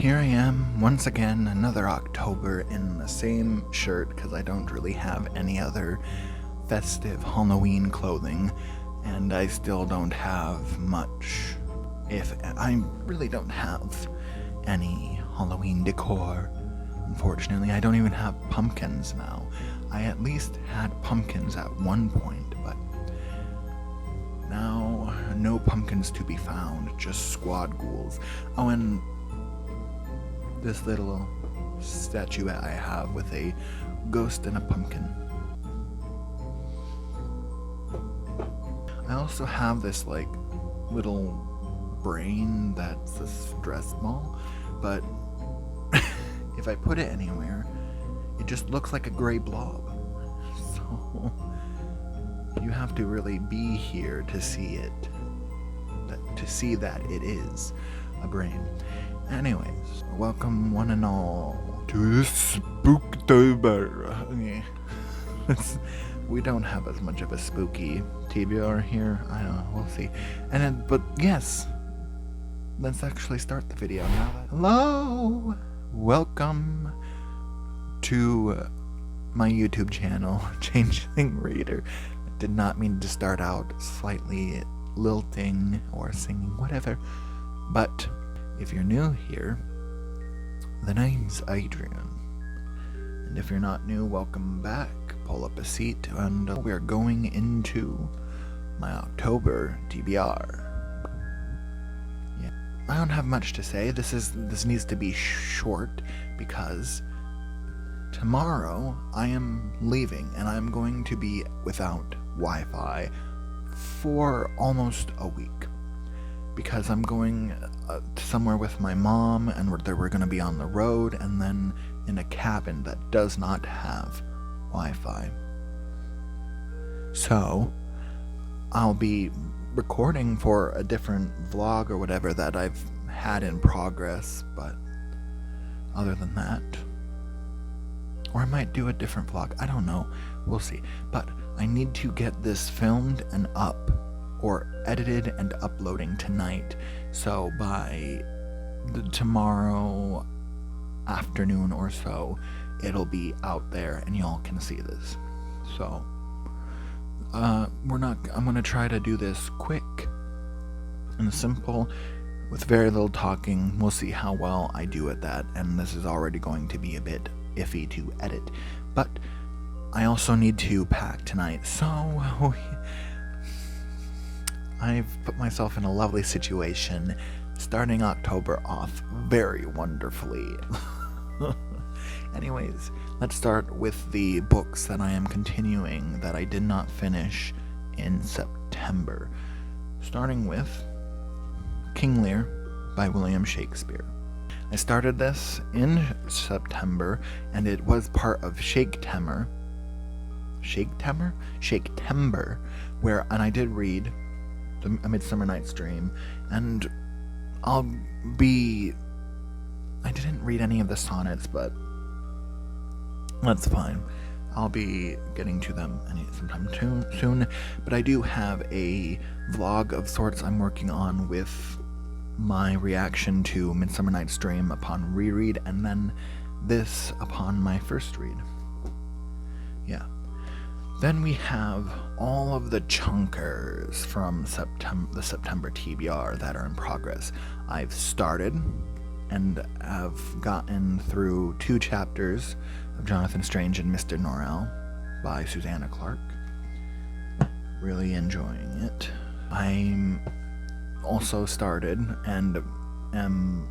here I am, once again, another October in the same shirt, because I don't really have any other festive Halloween clothing, and I still don't have much. I really don't have any Halloween decor. Unfortunately, I don't even have pumpkins now. I at least had pumpkins at one point, but now no pumpkins to be found, just squad ghouls. Oh, and this little statuette I have with a ghost and a pumpkin. I also have this like little brain that's a stress ball, but if I put it anywhere, it just looks like a gray blob. So you have to really be here to see it, to see that it is a brain. Anyways, welcome one and all to Spooktober. We don't have as much of a spooky TBR here. I don't know, we'll see. But yes, let's actually start the video now. Hello! Welcome to my YouTube channel, Changeling Reader. I did not mean to start out slightly lilting or singing, whatever. But if you're new here, the name's Adrian. And if you're not new, welcome back. Pull up a seat, and we're going into my October TBR. Yeah, I don't have much to say. This needs to be short because tomorrow I am leaving, and I'm going to be without Wi-Fi for almost a week. Because I'm going somewhere with my mom, and we're going to be on the road, and then in a cabin that does not have Wi-Fi. So I'll be recording for a different vlog or whatever that I've had in progress, but other than that, or I might do a different vlog, I don't know, we'll see. But I need to get this filmed and up, or edited and uploading tonight, so by tomorrow afternoon or so it'll be out there and y'all can see this. So I'm gonna try to do this quick and simple with very little talking. We'll see how well I do at that, and this is already going to be a bit iffy to edit, but I also need to pack tonight, so I've put myself in a lovely situation, starting October off very wonderfully. Anyways, let's start with the books that I am continuing that I did not finish in September. Starting with King Lear by William Shakespeare. I started this in September, and it was part of Shaketember, and I did read A Midsummer Night's Dream, and I didn't read any of the sonnets, but that's fine. I'll be getting to them sometime soon, but I do have a vlog of sorts I'm working on with my reaction to Midsummer Night's Dream upon reread, and then this upon my first read. Yeah. Then we have all of the chunkers from the September TBR that are in progress. I've started and have gotten through 2 chapters of Jonathan Strange and Mr. Norrell by Susanna Clarke. Really enjoying it. I'm also started and am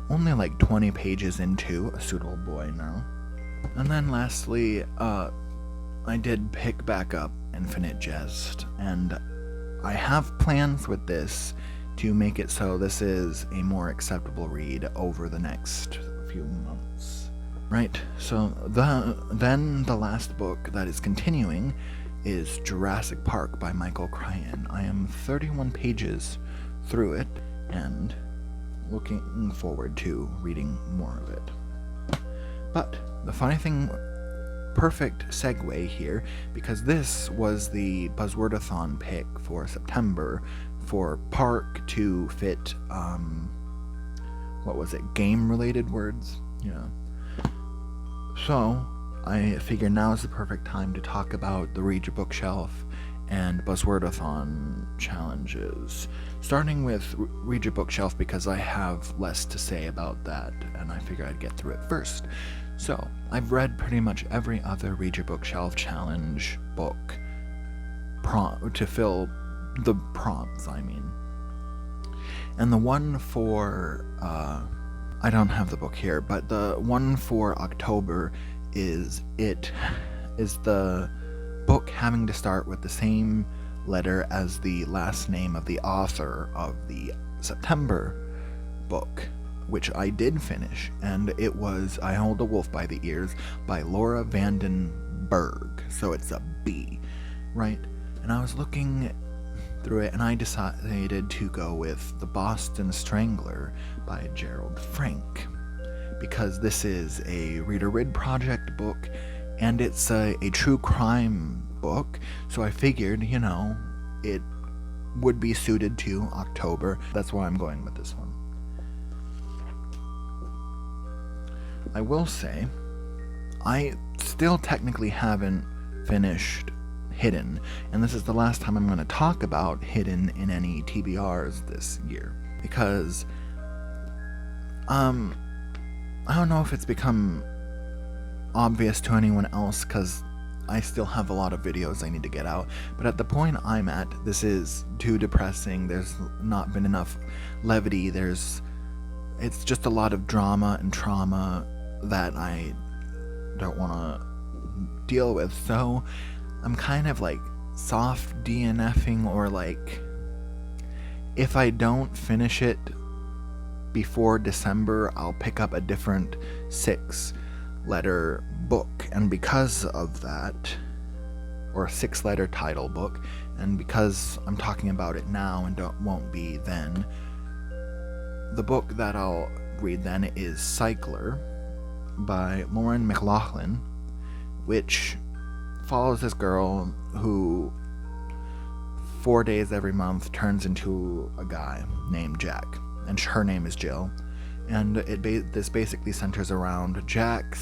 only like 20 pages into A Suitable Boy now. And then lastly, I did pick back up Infinite Jest, and I have plans with this to make it so this is a more acceptable read over the next few months. Right, so then the last book that is continuing is Jurassic Park by Michael Crichton. I am 31 pages through it, and looking forward to reading more of it. But the funny thing, perfect segue here, because this was the Buzzwordathon pick for September for Park to fit game-related words? Yeah. So, I figure now is the perfect time to talk about the Read Your Bookshelf and Buzzwordathon challenges. Starting with Read Your Bookshelf because I have less to say about that, and I figure I'd get through it first. So, I've read pretty much every other Read Your Bookshelf challenge book to fill the prompts, And the one for, I don't have the book here, but the one for October is the book having to start with the same letter as the last name of the author of the September book, which I did finish, and it was I Hold a Wolf by the Ears by Laura Vandenberg, so it's a B, right? And I was looking through it, and I decided to go with The Boston Strangler by Gerald Frank, because this is a Reader Rid Project book, and it's a true crime book, so I figured, it would be suited to October. That's why I'm going with this one. I will say, I still technically haven't finished Hidden, and this is the last time I'm going to talk about Hidden in any TBRs this year, because I don't know if it's become obvious to anyone else, because I still have a lot of videos I need to get out, but at the point I'm at, this is too depressing. There's not been enough levity. It's just a lot of drama and trauma that I don't want to deal with, so I'm kind of like soft DNFing, or like if I don't finish it before December, I'll pick up a different 6-letter book, and because of that, or a 6-letter title book, and because I'm talking about it now and won't be then, the book that I'll read then is Cycler by Lauren McLaughlin, which follows this girl who 4 days every month turns into a guy named Jack, and her name is Jill, and this basically centers around the Jack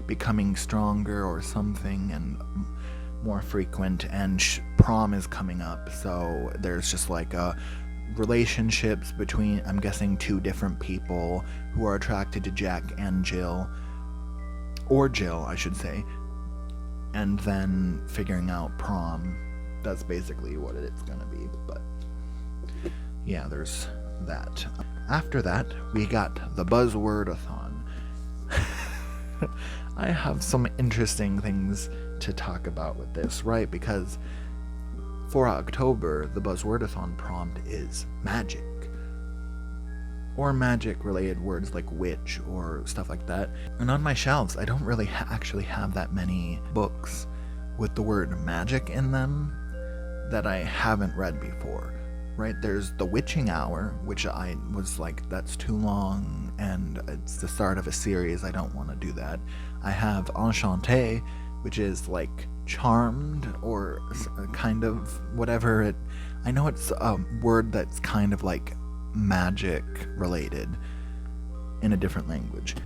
becoming stronger or something and more frequent, and prom is coming up, so there's just like relationships between, I'm guessing, 2 different people who are attracted to Jack and Jill, or Jill, I should say, and then figuring out prom. That's basically what it's gonna be, but yeah, there's that. After that, we got the Buzzwordathon. I have some interesting things to talk about with this, right? Because for October, the Buzzwordathon prompt is magic, or magic-related words like witch or stuff like that. And on my shelves, I don't really actually have that many books with the word magic in them that I haven't read before, right? There's The Witching Hour, which I was like, that's too long, and it's the start of a series, I don't want to do that. I have Enchanté, which is like charmed, or kind of whatever I know it's a word that's kind of like magic related in a different language.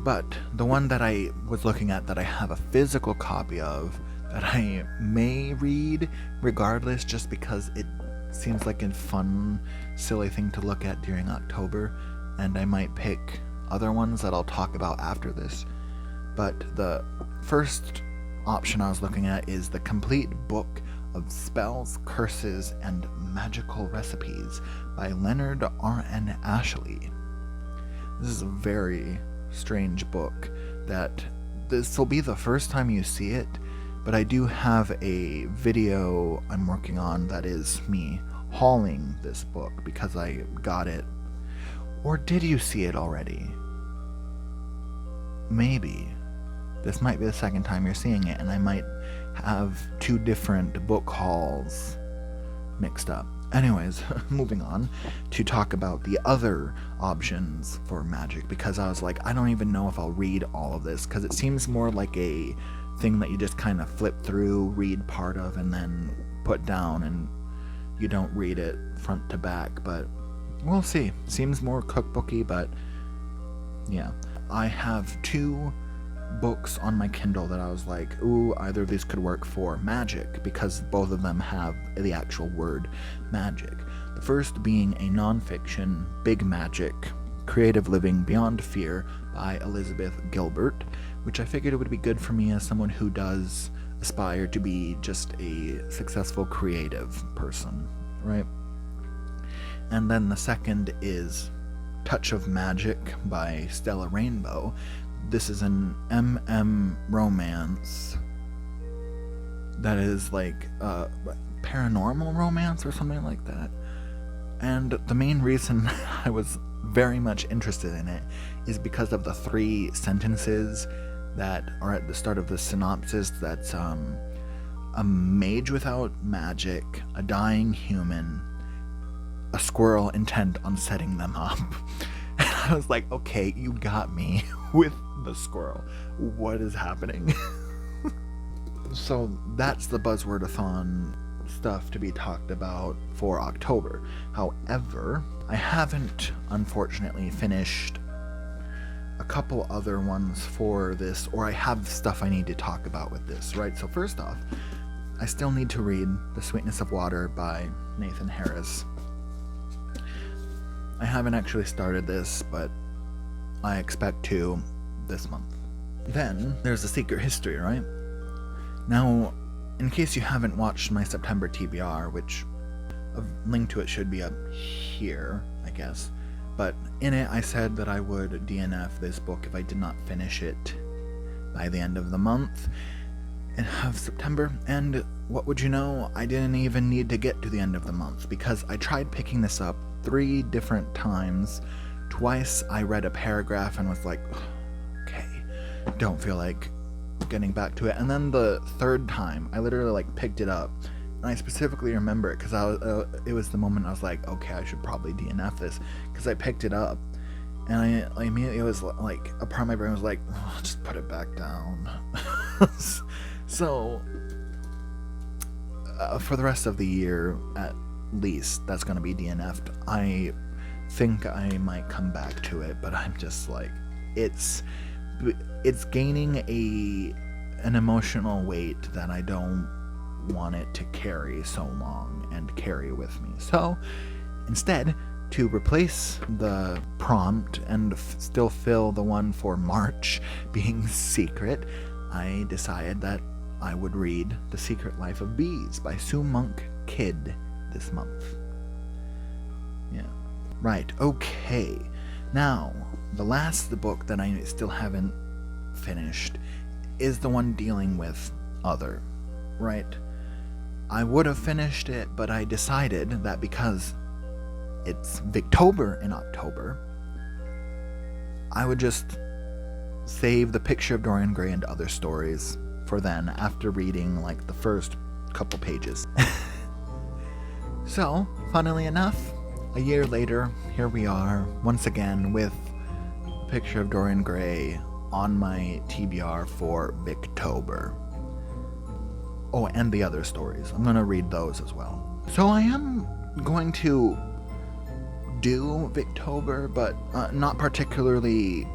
But the one that I was looking at that I have a physical copy of that I may read regardless, just because it seems like a fun, silly thing to look at during October, and I might pick other ones that I'll talk about after this. But the first option I was looking at is The Complete Book of Spells, Curses, and Magical Recipes by Leonard R.N. Ashley. This is a very strange book that this will be the first time you see it, but I do have a video I'm working on that is me hauling this book because I got it. Or did you see it already? Maybe. This might be the second time you're seeing it, and I might have 2 different book hauls mixed up. Anyways, moving on to talk about the other options for magic, because I was like, I don't even know if I'll read all of this, because it seems more like a thing that you just kind of flip through, read part of, and then put down, and you don't read it front to back. But We'll see. Seems more cookbooky, but yeah. I have 2 books on my Kindle that I was like, ooh, either of these could work for magic, because both of them have the actual word magic. The first being a nonfiction, Big Magic, Creative Living Beyond Fear by Elizabeth Gilbert, which I figured it would be good for me as someone who does aspire to be just a successful creative person, right? And then the second is Touch of Magic by Stella Rainbow. This is an romance that is like paranormal romance or something like that. And the main reason I was very much interested in it is because of the 3 sentences that are at the start of the synopsis. That's a mage without magic, a dying human, a squirrel intent on setting them up. And I was like, okay, you got me with the squirrel. What is happening? So that's the Buzzwordathon stuff to be talked about for October. However, I haven't, unfortunately, finished a couple other ones for this, or I have stuff I need to talk about with this, right? So first off, I still need to read The Sweetness of Water by Nathan Harris. I haven't actually started this, but I expect to this month. Then there's The Secret History, right? Now, in case you haven't watched my September TBR, which a link to it should be up here, I guess, but in it I said that I would DNF this book if I did not finish it by the end of the month of September, and what would you know, I didn't even need to get to the end of the month, because I tried picking this up 3 different times. Twice I read a paragraph and was like, okay, don't feel like getting back to it. And then the 3rd time I literally like picked it up, and I specifically remember it because it was the moment I was like, okay, I should probably DNF this, because I picked it up and I immediately was like, a part of my brain was like, oh, just put it back down. So for the rest of the year at least, that's going to be DNF'd. I think I might come back to it, but I'm just like, it's gaining an emotional weight that I don't want it to carry so long and carry with me. So instead, to replace the prompt and still fill the one for March being secret, I decided that I would read The Secret Life of Bees by Sue Monk Kidd this month. Yeah. Right, okay. Now, the last book that I still haven't finished is the one dealing with other, right? I would have finished it, but I decided that because it's Victober in October, I would just save The Picture of Dorian Gray and Other Stories for then, after reading like the first couple pages. So, funnily enough, a year later, here we are once again with The Picture of Dorian Gray on my TBR for Victober. Oh, and the other stories. I'm going to read those as well. So I am going to do Victober, but not particularly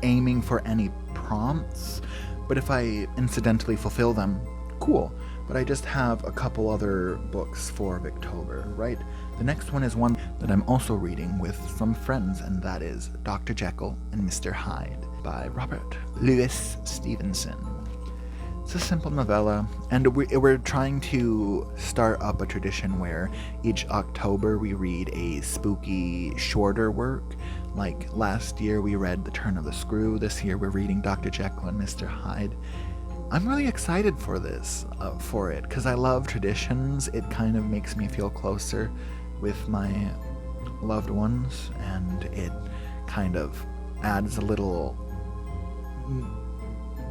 aiming for any prompts. But if I incidentally fulfill them, cool. But I just have a couple other books for Victober, right? The next one is one that I'm also reading with some friends, and that is Dr. Jekyll and Mr. Hyde by Robert Louis Stevenson. It's a simple novella, and we're trying to start up a tradition where each October we read a spooky, shorter work. Like last year we read The Turn of the Screw. This year we're reading Dr. Jekyll and Mr. Hyde. I'm really excited for this, because I love traditions. It kind of makes me feel closer with my loved ones, and it kind of adds a little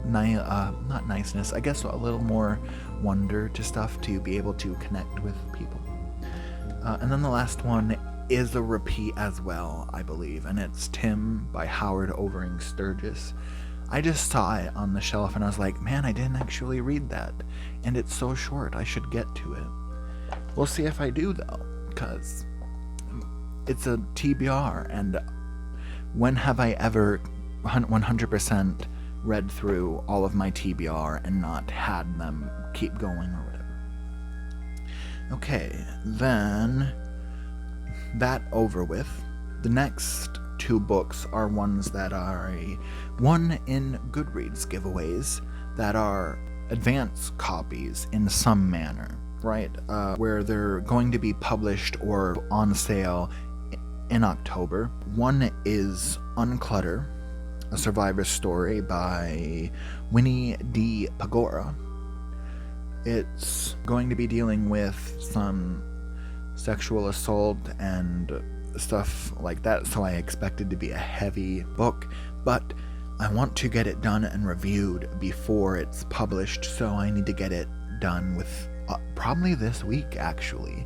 not niceness, I guess a little more wonder to stuff to be able to connect with people. And then the last one is a repeat as well, I believe, and it's Tim by Howard Overing Sturgis. I just saw it on the shelf and I was like, man, I didn't actually read that, and it's so short, I should get to it. We'll see if I do though, because it's a TBR, and when have I ever 100% read through all of my TBR and not had them keep going or whatever? Okay, then that over with. The next two books are ones that are one in Goodreads giveaways that are advance copies in some manner, right? Where they're going to be published or on sale in October. One is Unclutter, a survivor story by Winnie D. Pagora. It's going to be dealing with some sexual assault and stuff like that, so I expect it to be a heavy book, but I want to get it done and reviewed before it's published, so I need to get it done with probably this week, actually.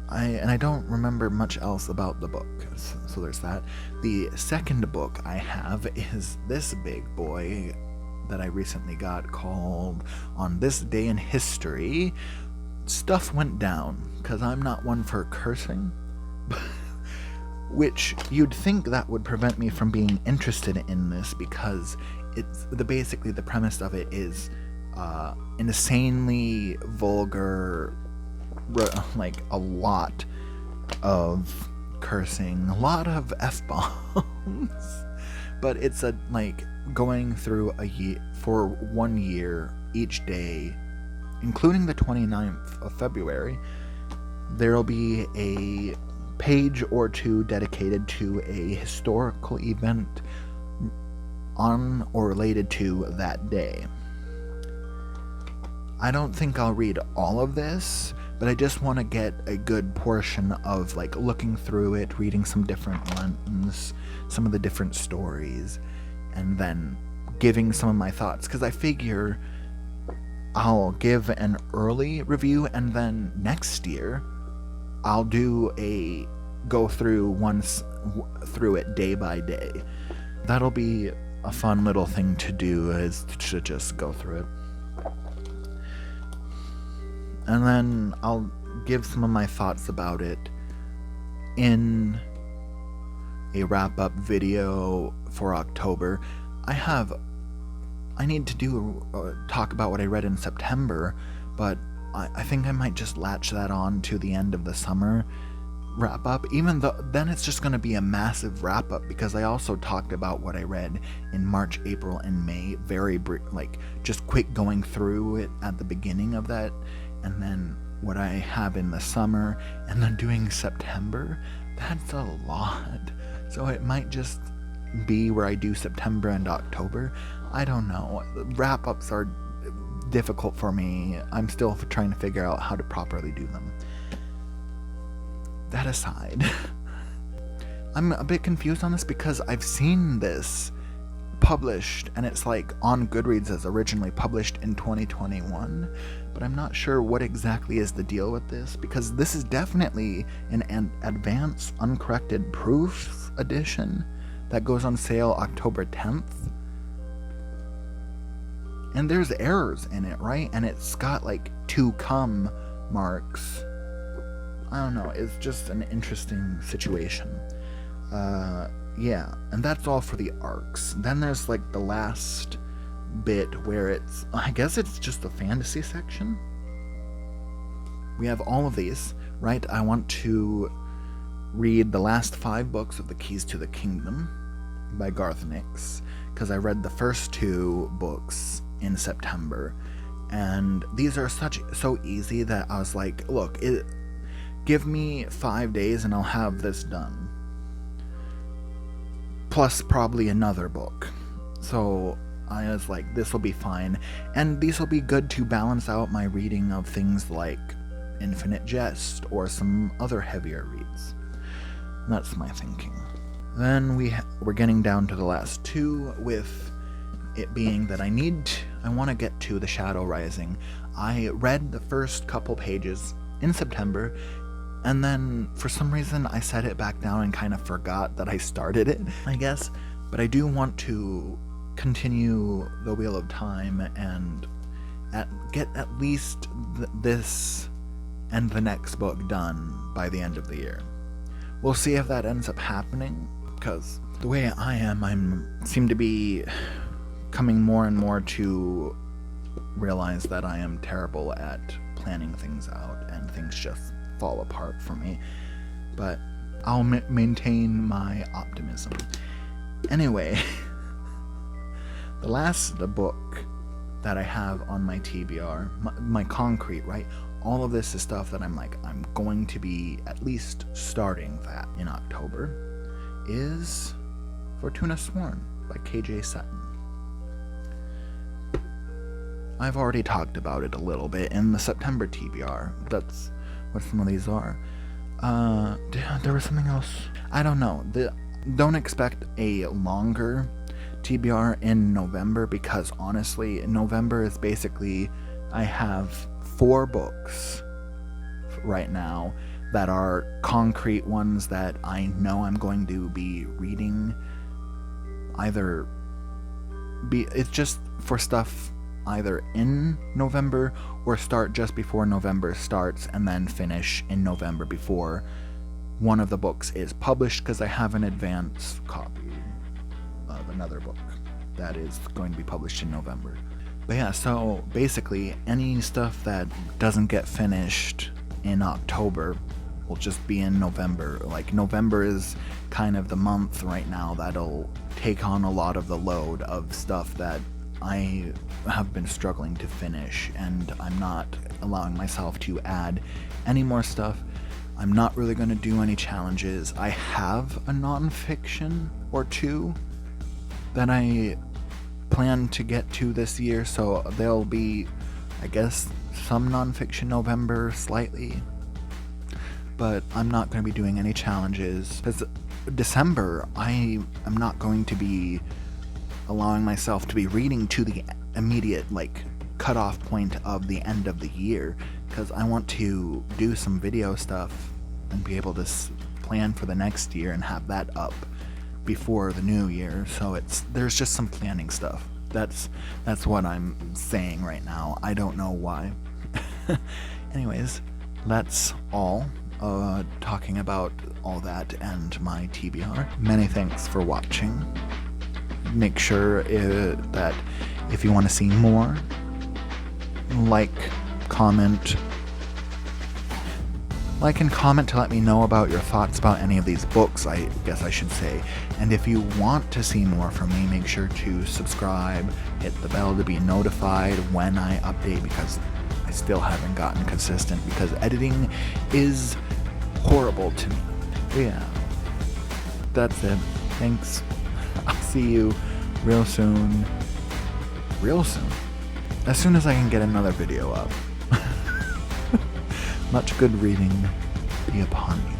I don't remember much else about the book, so there's that. The second book I have is this big boy that I recently got, called On This Day in History, Stuff Went Down, because I'm not one for cursing, which you'd think that would prevent me from being interested in this, because it's basically the premise of it is insanely vulgar, like a lot of cursing, a lot of F-bombs, but it's going through a year, for 1 year, each day, including the 29th of February, there'll be a page or two dedicated to a historical event on or related to that day. I don't think I'll read all of this, but I just want to get a good portion of looking through it, reading some different ones, some of the different stories, and then giving some of my thoughts, because I figure I'll give an early review, and then next year I'll do a go through through it day by day. That'll be a fun little thing to do, is to just go through it. And then I'll give some of my thoughts about it in a wrap-up video for October. I need to talk about what I read in September, but I think I might just latch that on to the end of the summer wrap-up, even though then it's just going to be a massive wrap-up, because I also talked about what I read in March, April, and May, very just quick going through it at the beginning of that, and then what I have in the summer, and then doing September. That's a lot. So it might just be where I do September and October. I don't know. Wrap-ups are difficult for me. I'm still trying to figure out how to properly do them. That aside, I'm a bit confused on this, because I've seen this published, and it's on Goodreads as originally published in 2021, but I'm not sure what exactly is the deal with this, because this is definitely an advance uncorrected proofs edition that goes on sale October 10th. And there's errors in it, right? And it's got to come marks. I don't know, it's just an interesting situation. Yeah, and that's all for the arcs. Then there's the last bit where I guess it's just the fantasy section. We have all of these, right? I want to read the last 5 books of The Keys to the Kingdom by Garth Nix, because I read the first 2 books in September, and these are so easy that I was like, look, give me 5 days and I'll have this done. Plus probably another book. So I was like, this will be fine. And these will be good to balance out my reading of things like Infinite Jest or some other heavier reads. That's my thinking. Then we're getting down to the last 2, with it being that I want to get to The Shadow Rising. I read the first couple pages in September, and then for some reason I set it back down and kind of forgot that I started it, I guess. But I do want to continue The Wheel of Time and get at least this and the next book done by the end of the year. we'll see if that ends up happening, because the way I seem to be coming more and more to realize that I am terrible at planning things out, and things just fall apart for me. But I'll maintain my optimism. Anyway, the last book that I have on my TBR, my concrete, right? All of this is stuff that I'm going to be at least starting that in October, is Fortuna Sworn by KJ Sutton. I've already talked about it a little bit in the September TBR. That's what some of these are. There was something else. I don't know. Don't expect a longer TBR in November, because honestly, November is basically, I have 4 books right now that are concrete ones that I know I'm going to be reading. It's just for stuff either in November or start just before November starts and then finish in November before one of the books is published, because I have an advance copy of another book that is going to be published in November. But yeah, so basically any stuff that doesn't get finished in October will just be in November. Like, November is kind of the month right now that'll take on a lot of the load of stuff that I have been struggling to finish, and I'm not allowing myself to add any more stuff. I'm not really going to do any challenges. I have a nonfiction or 2 that I plan to get to this year, so there'll be, I guess, some nonfiction November slightly, but I'm not going to be doing any challenges, because December I am not going to be allowing myself to be reading to the immediate cutoff point of the end of the year, because I want to do some video stuff and be able to plan for the next year and have that up before the new year. So there's just some planning stuff. That's what I'm saying right now. I don't know why. Anyways, that's all talking about all that and my TBR. Many thanks for watching. Make sure that if you want to see more, comment and comment to let me know about your thoughts about any of these books, I guess I should say. And if you want to see more from me, make sure to subscribe, hit the bell to be notified when I update, because I still haven't gotten consistent, because editing is horrible to me. But yeah, that's it. Thanks. I'll see you real soon. As soon as I can get another video up. Much good reading be upon you.